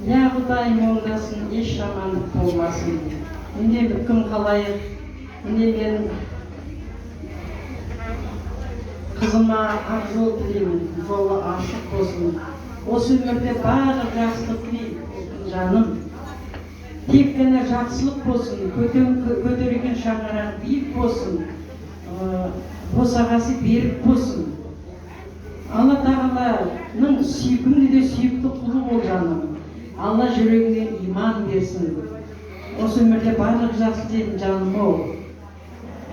Я Құдайым оңдасын, еш жамандық болмасын. Міне бүкім қалайық, міне мен қызыма ақ жол тілеймін, жолы ашық болсын. Осы өмірде барлық жақсылық тілеймін, жаным. Тек қана жақсылық болсын, көтерген шаңырағы биік болсын, босағасы берік болсын. Алла Тағаланың сүйкімді де сүйікті құлы бол, жаным. Алла жүрегіне иман берсін. Осы өмірде барлық жақсы дейтін жаным ол.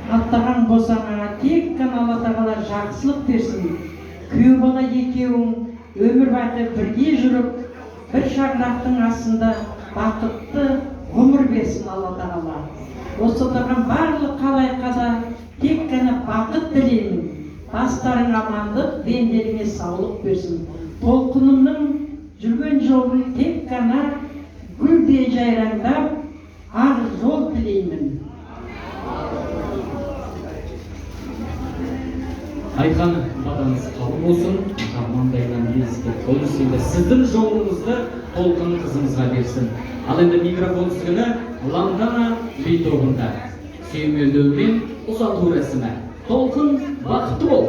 Аттаған босағаға тек қана Алла Тағала жақсылық берсін. Күйеу бала екеуің өмір бақи бірге жүріп, бір шаңырақтың астында бақытты ғұмыр берсін Алла Тағала. Осы отырған барлық қалайыққа да тек қана бақыт тілеймін. Бастарың амандық, бендеріңе саулық берсін. Толқынымның жүрген жолын тек қана гүлдей жайраңдап, ақ жол тілеймін. Айтқан баданыз қабыл болсын, армандайдан елістеп бөлісіңді сіздің жолыңызды толқын қызымызға берсін. Ал енді микрофон сүгіні Ландана би тобында сүйемелдеумен ұзату рәсімі. Толқын бақытты бол.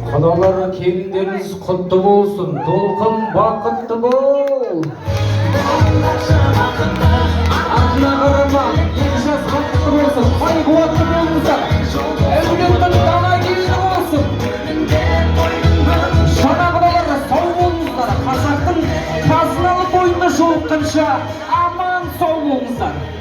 Құдалары келіндеріңіз құтты болсын, толқын бақытты бол. Артына қарама, екі жас бақытты болсын, қай қуатты болыңыздар. Әулеттің дана келіні болсын. аман сау болыңыздар.